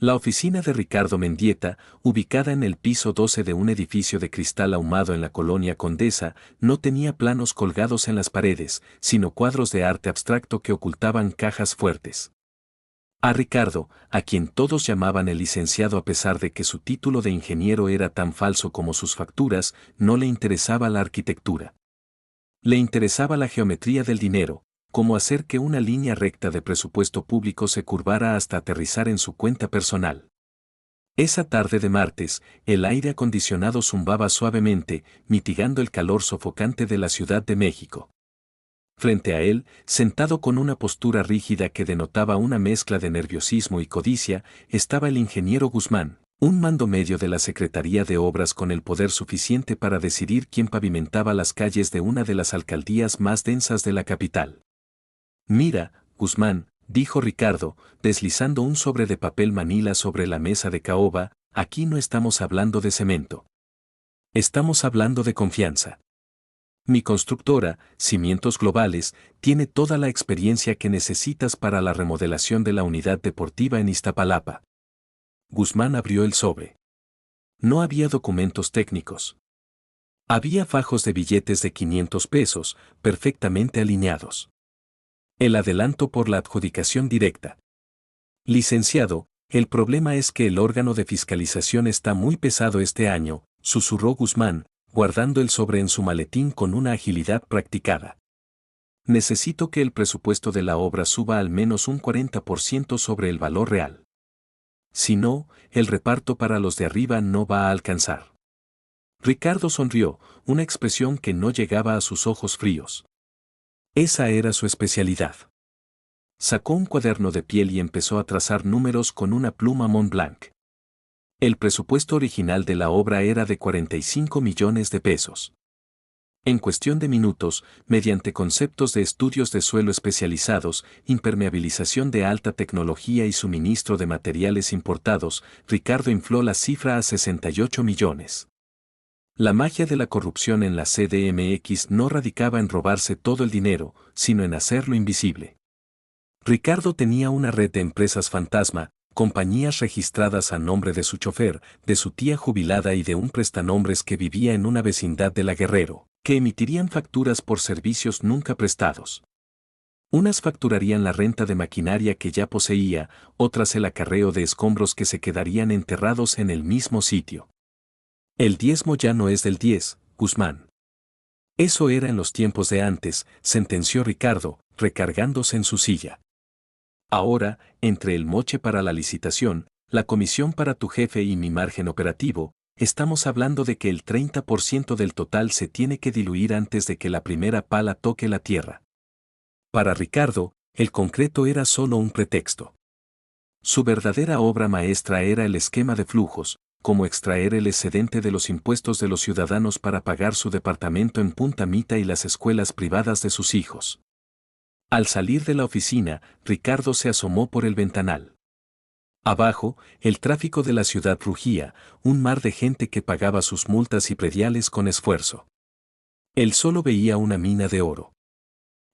La oficina de Ricardo Mendieta, ubicada en el piso 12 de un edificio de cristal ahumado en la colonia Condesa, no tenía planos colgados en las paredes, sino cuadros de arte abstracto que ocultaban cajas fuertes. A Ricardo, a quien todos llamaban el licenciado a pesar de que su título de ingeniero era tan falso como sus facturas, no le interesaba la arquitectura. Le interesaba la geometría del dinero, cómo hacer que una línea recta de presupuesto público se curvara hasta aterrizar en su cuenta personal. Esa tarde de martes, el aire acondicionado zumbaba suavemente, mitigando el calor sofocante de la Ciudad de México. Frente a él, sentado con una postura rígida que denotaba una mezcla de nerviosismo y codicia, estaba el ingeniero Guzmán, un mando medio de la Secretaría de Obras con el poder suficiente para decidir quién pavimentaba las calles de una de las alcaldías más densas de la capital. «Mira, Guzmán», dijo Ricardo, deslizando un sobre de papel manila sobre la mesa de caoba, «aquí no estamos hablando de cemento. Estamos hablando de confianza. Mi constructora, Cimientos Globales, tiene toda la experiencia que necesitas para la remodelación de la unidad deportiva en Iztapalapa». Guzmán abrió el sobre. No había documentos técnicos. Había fajos de billetes de 500 pesos, perfectamente alineados. El adelanto por la adjudicación directa. «Licenciado, el problema es que el órgano de fiscalización está muy pesado este año», susurró Guzmán, guardando el sobre en su maletín con una agilidad practicada. «Necesito que el presupuesto de la obra suba al menos un 40% sobre el valor real. Si no, el reparto para los de arriba no va a alcanzar». Ricardo sonrió, una expresión que no llegaba a sus ojos fríos. Esa era su especialidad. Sacó un cuaderno de piel y empezó a trazar números con una pluma Montblanc. El presupuesto original de la obra era de 45 millones de pesos. En cuestión de minutos, mediante conceptos de estudios de suelo especializados, impermeabilización de alta tecnología y suministro de materiales importados, Ricardo infló la cifra a 68 millones. La magia de la corrupción en la CDMX no radicaba en robarse todo el dinero, sino en hacerlo invisible. Ricardo tenía una red de empresas fantasma, compañías registradas a nombre de su chofer, de su tía jubilada y de un prestanombres que vivía en una vecindad de La Guerrero, que emitirían facturas por servicios nunca prestados. Unas facturarían la renta de maquinaria que ya poseía, otras el acarreo de escombros que se quedarían enterrados en el mismo sitio. «El diezmo ya no es del 10, Guzmán. Eso era en los tiempos de antes», sentenció Ricardo, recargándose en su silla. «Ahora, entre el moche para la licitación, la comisión para tu jefe y mi margen operativo, estamos hablando de que el 30% del total se tiene que diluir antes de que la primera pala toque la tierra». Para Ricardo, el concreto era solo un pretexto. Su verdadera obra maestra era el esquema de flujos, como extraer el excedente de los impuestos de los ciudadanos para pagar su departamento en Punta Mita y las escuelas privadas de sus hijos. Al salir de la oficina, Ricardo se asomó por el ventanal. Abajo, el tráfico de la ciudad rugía, un mar de gente que pagaba sus multas y prediales con esfuerzo. Él solo veía una mina de oro.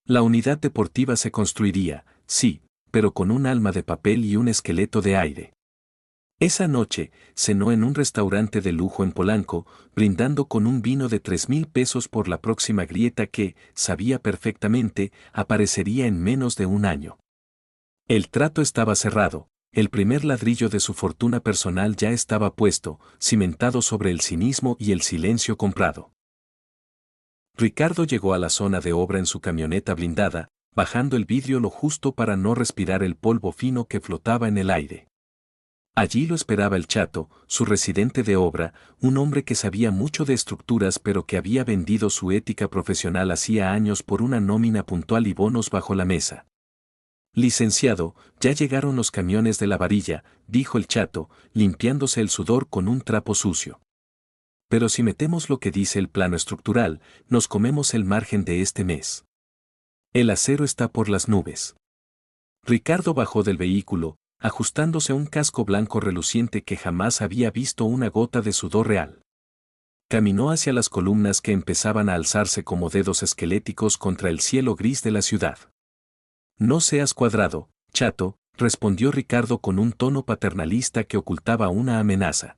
La unidad deportiva se construiría, sí, pero con un alma de papel y un esqueleto de aire. Esa noche, cenó en un restaurante de lujo en Polanco, brindando con un vino de 3,000 pesos por la próxima grieta que, sabía perfectamente, aparecería en menos de un año. El trato estaba cerrado, el primer ladrillo de su fortuna personal ya estaba puesto, cimentado sobre el cinismo y el silencio comprado. Ricardo llegó a la zona de obra en su camioneta blindada, bajando el vidrio lo justo para no respirar el polvo fino que flotaba en el aire. Allí lo esperaba el Chato, su residente de obra, un hombre que sabía mucho de estructuras pero que había vendido su ética profesional hacía años por una nómina puntual y bonos bajo la mesa. «Licenciado, ya llegaron los camiones de la varilla», dijo el Chato, limpiándose el sudor con un trapo sucio. «Pero si metemos lo que dice el plano estructural, nos comemos el margen de este mes. El acero está por las nubes». Ricardo bajó del vehículo, ajustándose un casco blanco reluciente que jamás había visto una gota de sudor real. Caminó hacia las columnas que empezaban a alzarse como dedos esqueléticos contra el cielo gris de la ciudad. «No seas cuadrado, Chato», respondió Ricardo con un tono paternalista que ocultaba una amenaza.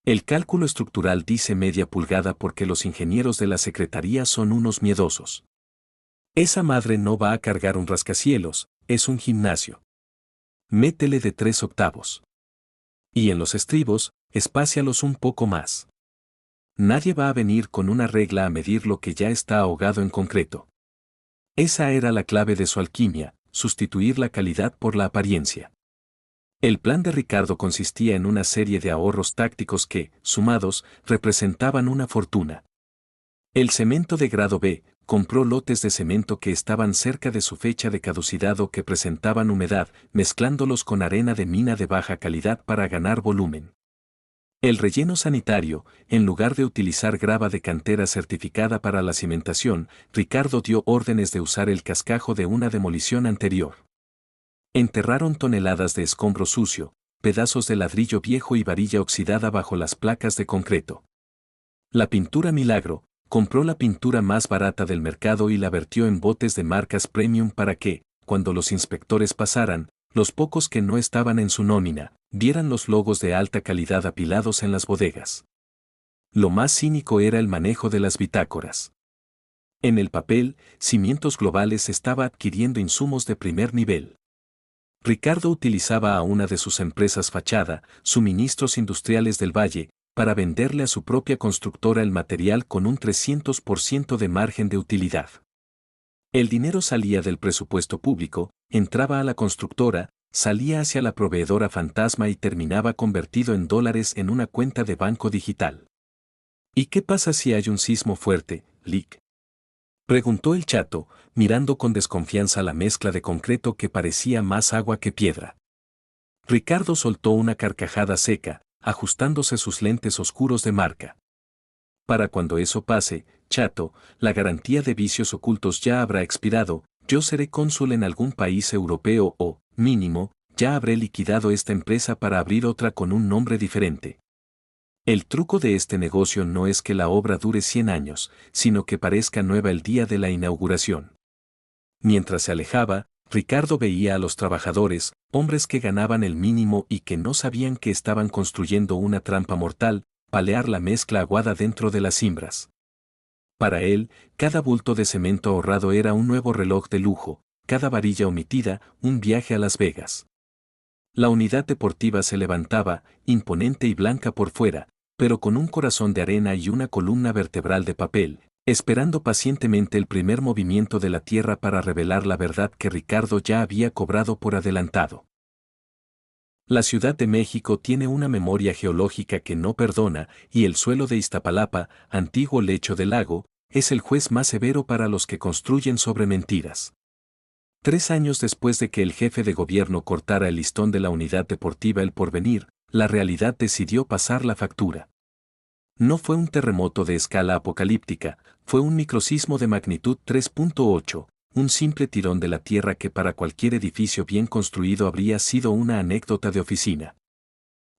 El cálculo estructural dice media pulgada porque los ingenieros de la secretaría son unos miedosos. Esa madre no va a cargar un rascacielos, es un gimnasio. Métele de 3/8. Y en los estribos, espácialos un poco más. Nadie va a venir con una regla a medir lo que ya está ahogado en concreto. Esa era la clave de su alquimia, sustituir la calidad por la apariencia. El plan de Ricardo consistía en una serie de ahorros tácticos que, sumados, representaban una fortuna. El cemento de grado B compró lotes de cemento que estaban cerca de su fecha de caducidad o que presentaban humedad, mezclándolos con arena de mina de baja calidad para ganar volumen. El relleno sanitario, en lugar de utilizar grava de cantera certificada para la cimentación, Ricardo dio órdenes de usar el cascajo de una demolición anterior. Enterraron toneladas de escombro sucio, pedazos de ladrillo viejo y varilla oxidada bajo las placas de concreto. La pintura Milagro, compró la pintura más barata del mercado y la vertió en botes de marcas premium para que, cuando los inspectores pasaran, los pocos que no estaban en su nómina, vieran los logos de alta calidad apilados en las bodegas. Lo más cínico era el manejo de las bitácoras. En el papel, Cimientos Globales estaba adquiriendo insumos de primer nivel. Ricardo utilizaba a una de sus empresas fachada, Suministros Industriales del Valle, para venderle a su propia constructora el material con un 300% de margen de utilidad. El dinero salía del presupuesto público, entraba a la constructora, salía hacia la proveedora fantasma y terminaba convertido en dólares en una cuenta de banco digital. ¿Y qué pasa si hay un sismo fuerte, Lick? Preguntó el chato, mirando con desconfianza la mezcla de concreto que parecía más agua que piedra. Ricardo soltó una carcajada seca, ajustándose sus lentes oscuros de marca. Para cuando eso pase, chato, la garantía de vicios ocultos ya habrá expirado, yo seré cónsul en algún país europeo o, mínimo, ya habré liquidado esta empresa para abrir otra con un nombre diferente. El truco de este negocio no es que la obra dure 100 años, sino que parezca nueva el día de la inauguración. Mientras se alejaba, Ricardo veía a los trabajadores, hombres que ganaban el mínimo y que no sabían que estaban construyendo una trampa mortal, palear la mezcla aguada dentro de las cimbras. Para él, cada bulto de cemento ahorrado era un nuevo reloj de lujo, cada varilla omitida, un viaje a Las Vegas. La unidad deportiva se levantaba, imponente y blanca por fuera, pero con un corazón de arena y una columna vertebral de papel, esperando pacientemente el primer movimiento de la tierra para revelar la verdad que Ricardo ya había cobrado por adelantado. La Ciudad de México tiene una memoria geológica que no perdona, y el suelo de Iztapalapa, antiguo lecho del lago, es el juez más severo para los que construyen sobre mentiras. 3 años después de que el jefe de gobierno cortara el listón de la unidad deportiva El Porvenir, la realidad decidió pasar la factura. No fue un terremoto de escala apocalíptica, fue un microsismo de magnitud 3.8, un simple tirón de la tierra que para cualquier edificio bien construido habría sido una anécdota de oficina.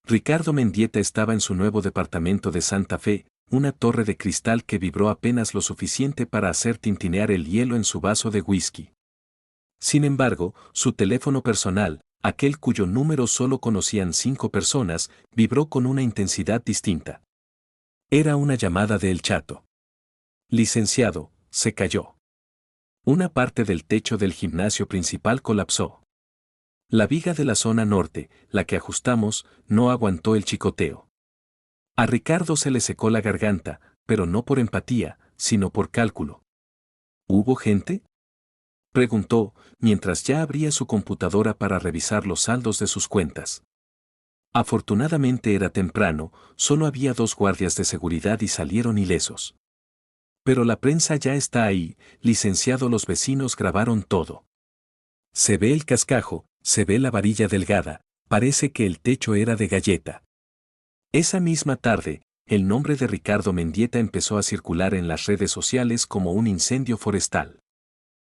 Ricardo Mendieta estaba en su nuevo departamento de Santa Fe, una torre de cristal que vibró apenas lo suficiente para hacer tintinear el hielo en su vaso de whisky. Sin embargo, su teléfono personal, aquel cuyo número solo conocían 5 personas, vibró con una intensidad distinta. Era una llamada de El Chato. Licenciado, se cayó. Una parte del techo del gimnasio principal colapsó. La viga de la zona norte, la que ajustamos, no aguantó el chicoteo. A Ricardo se le secó la garganta, pero no por empatía, sino por cálculo. ¿Hubo gente?, preguntó, mientras ya abría su computadora para revisar los saldos de sus cuentas. Afortunadamente era temprano, solo había 2 guardias de seguridad y salieron ilesos. Pero la prensa ya está ahí, licenciado, los vecinos grabaron todo. Se ve el cascajo, se ve la varilla delgada, parece que el techo era de galleta. Esa misma tarde, el nombre de Ricardo Mendieta empezó a circular en las redes sociales como un incendio forestal.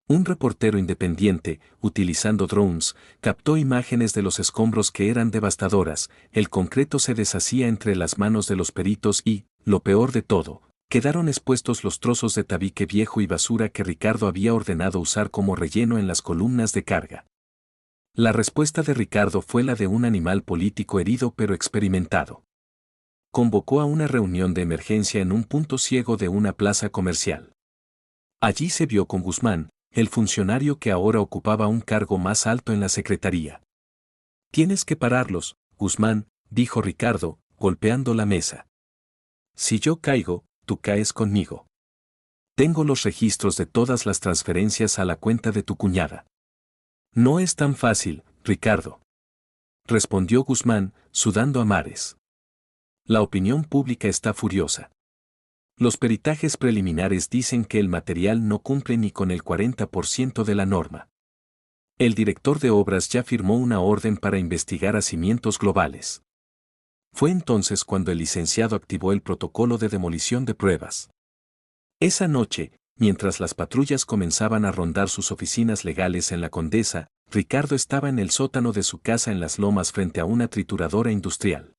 Un reportero independiente, utilizando drones, captó imágenes de los escombros que eran devastadoras, el concreto se deshacía entre las manos de los peritos y, lo peor de todo, quedaron expuestos los trozos de tabique viejo y basura que Ricardo había ordenado usar como relleno en las columnas de carga. La respuesta de Ricardo fue la de un animal político herido pero experimentado. Convocó a una reunión de emergencia en un punto ciego de una plaza comercial. Allí se vio con Guzmán, el funcionario que ahora ocupaba un cargo más alto en la secretaría. «Tienes que pararlos, Guzmán», dijo Ricardo, golpeando la mesa. «Si yo caigo, tú caes conmigo. Tengo los registros de todas las transferencias a la cuenta de tu cuñada». «No es tan fácil, Ricardo», respondió Guzmán, sudando a mares. «La opinión pública está furiosa. Los peritajes preliminares dicen que el material no cumple ni con el 40% de la norma. El director de obras ya firmó una orden para investigar a Cimientos Globales». Fue entonces cuando el licenciado activó el protocolo de demolición de pruebas. Esa noche, mientras las patrullas comenzaban a rondar sus oficinas legales en la Condesa, Ricardo estaba en el sótano de su casa en Las Lomas frente a una trituradora industrial.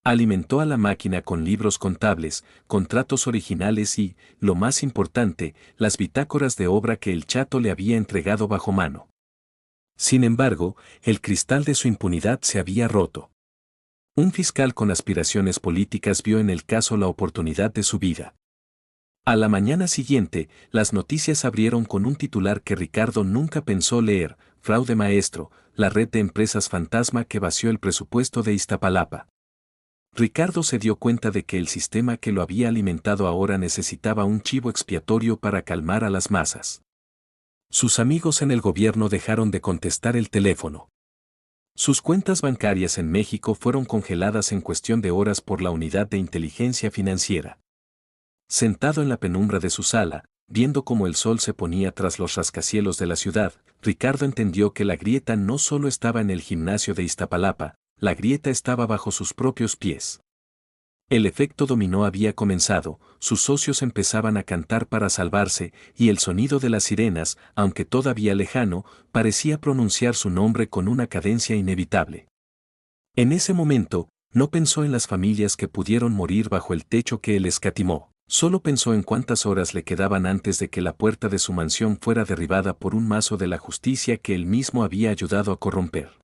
Alimentó a la máquina con libros contables, contratos originales y, lo más importante, las bitácoras de obra que el chato le había entregado bajo mano. Sin embargo, el cristal de su impunidad se había roto. Un fiscal con aspiraciones políticas vio en el caso la oportunidad de su vida. A la mañana siguiente, las noticias abrieron con un titular que Ricardo nunca pensó leer: «Fraude maestro, la red de empresas fantasma que vació el presupuesto de Iztapalapa». Ricardo se dio cuenta de que el sistema que lo había alimentado ahora necesitaba un chivo expiatorio para calmar a las masas. Sus amigos en el gobierno dejaron de contestar el teléfono. Sus cuentas bancarias en México fueron congeladas en cuestión de horas por la Unidad de Inteligencia Financiera. Sentado en la penumbra de su sala, viendo cómo el sol se ponía tras los rascacielos de la ciudad, Ricardo entendió que la grieta no solo estaba en el gimnasio de Iztapalapa, la grieta estaba bajo sus propios pies. El efecto dominó había comenzado, sus socios empezaban a cantar para salvarse, y el sonido de las sirenas, aunque todavía lejano, parecía pronunciar su nombre con una cadencia inevitable. En ese momento, no pensó en las familias que pudieron morir bajo el techo que él escatimó, solo pensó en cuántas horas le quedaban antes de que la puerta de su mansión fuera derribada por un mazo de la justicia que él mismo había ayudado a corromper.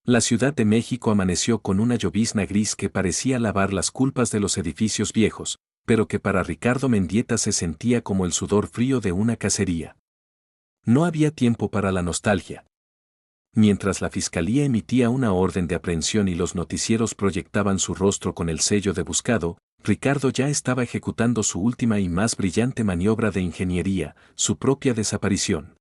La Ciudad de México amaneció con una llovizna gris que parecía lavar las culpas de los edificios viejos, pero que para Ricardo Mendieta se sentía como el sudor frío de una cacería. No había tiempo para la nostalgia. Mientras la fiscalía emitía una orden de aprehensión y los noticieros proyectaban su rostro con el sello de buscado, Ricardo ya estaba ejecutando su última y más brillante maniobra de ingeniería, su propia desaparición.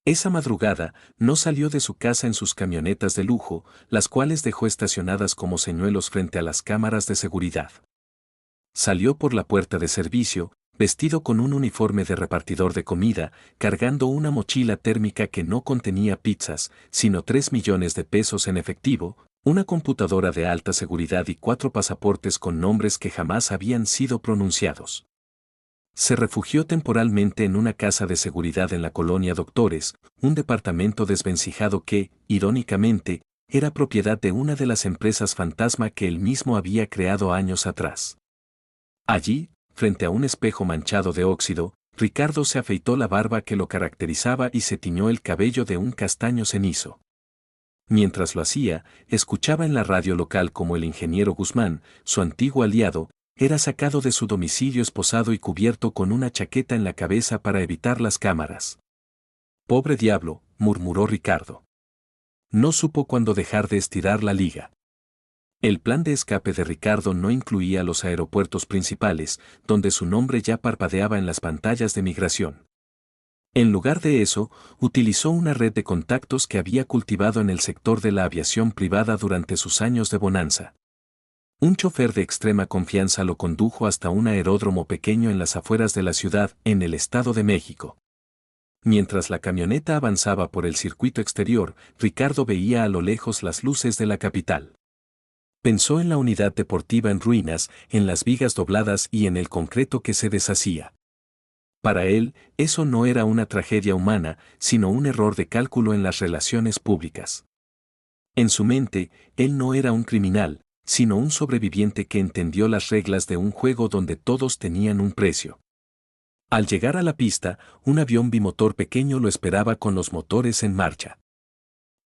Esa madrugada, no salió de su casa en sus camionetas de lujo, las cuales dejó estacionadas como señuelos frente a las cámaras de seguridad. Salió por la puerta de servicio, vestido con un uniforme de repartidor de comida, cargando una mochila térmica que no contenía pizzas, sino 3 millones de pesos en efectivo, una computadora de alta seguridad y 4 pasaportes con nombres que jamás habían sido pronunciados. Se refugió temporalmente en una casa de seguridad en la colonia Doctores, un departamento desvencijado que, irónicamente, era propiedad de una de las empresas fantasma que él mismo había creado años atrás. Allí, frente a un espejo manchado de óxido, Ricardo se afeitó la barba que lo caracterizaba y se tiñó el cabello de un castaño cenizo. Mientras lo hacía, escuchaba en la radio local cómo el ingeniero Guzmán, su antiguo aliado, era sacado de su domicilio esposado y cubierto con una chaqueta en la cabeza para evitar las cámaras. «Pobre diablo», murmuró Ricardo. No supo cuándo dejar de estirar la liga. El plan de escape de Ricardo no incluía los aeropuertos principales, donde su nombre ya parpadeaba en las pantallas de migración. En lugar de eso, utilizó una red de contactos que había cultivado en el sector de la aviación privada durante sus años de bonanza. Un chofer de extrema confianza lo condujo hasta un aeródromo pequeño en las afueras de la ciudad, en el Estado de México. Mientras la camioneta avanzaba por el circuito exterior, Ricardo veía a lo lejos las luces de la capital. Pensó en la unidad deportiva en ruinas, en las vigas dobladas y en el concreto que se deshacía. Para él, eso no era una tragedia humana, sino un error de cálculo en las relaciones públicas. En su mente, él no era un criminal, sino un sobreviviente que entendió las reglas de un juego donde todos tenían un precio. Al llegar a la pista, un avión bimotor pequeño lo esperaba con los motores en marcha.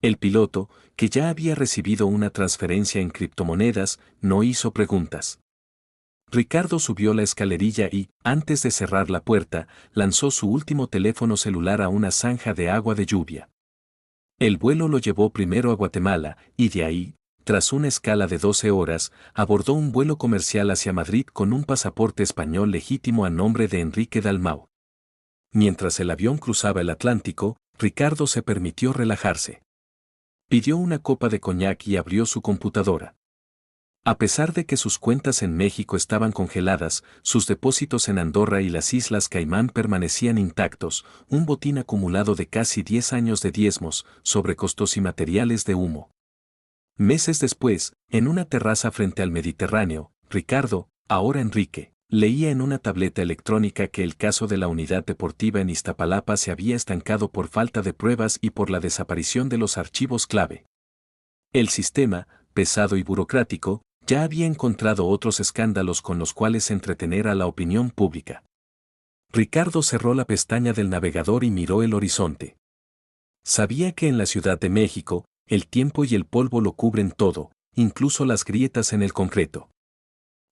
El piloto, que ya había recibido una transferencia en criptomonedas, no hizo preguntas. Ricardo subió la escalerilla y, antes de cerrar la puerta, lanzó su último teléfono celular a una zanja de agua de lluvia. El vuelo lo llevó primero a Guatemala, y de ahí, tras una escala de 12 horas, abordó un vuelo comercial hacia Madrid con un pasaporte español legítimo a nombre de Enrique Dalmau. Mientras el avión cruzaba el Atlántico, Ricardo se permitió relajarse. Pidió una copa de coñac y abrió su computadora. A pesar de que sus cuentas en México estaban congeladas, sus depósitos en Andorra y las Islas Caimán permanecían intactos, un botín acumulado de casi 10 años de diezmos, sobrecostos y materiales de humo. Meses después, en una terraza frente al Mediterráneo, Ricardo, ahora Enrique, leía en una tableta electrónica que el caso de la unidad deportiva en Iztapalapa se había estancado por falta de pruebas y por la desaparición de los archivos clave. El sistema, pesado y burocrático, ya había encontrado otros escándalos con los cuales entretener a la opinión pública. Ricardo cerró la pestaña del navegador y miró el horizonte. Sabía que en la Ciudad de México, el tiempo y el polvo lo cubren todo, incluso las grietas en el concreto.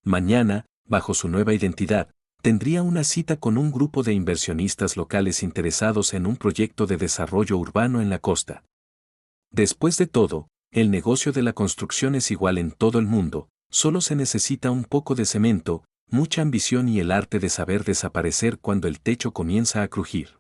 Mañana, bajo su nueva identidad, tendría una cita con un grupo de inversionistas locales interesados en un proyecto de desarrollo urbano en la costa. Después de todo, el negocio de la construcción es igual en todo el mundo, solo se necesita un poco de cemento, mucha ambición y el arte de saber desaparecer cuando el techo comienza a crujir.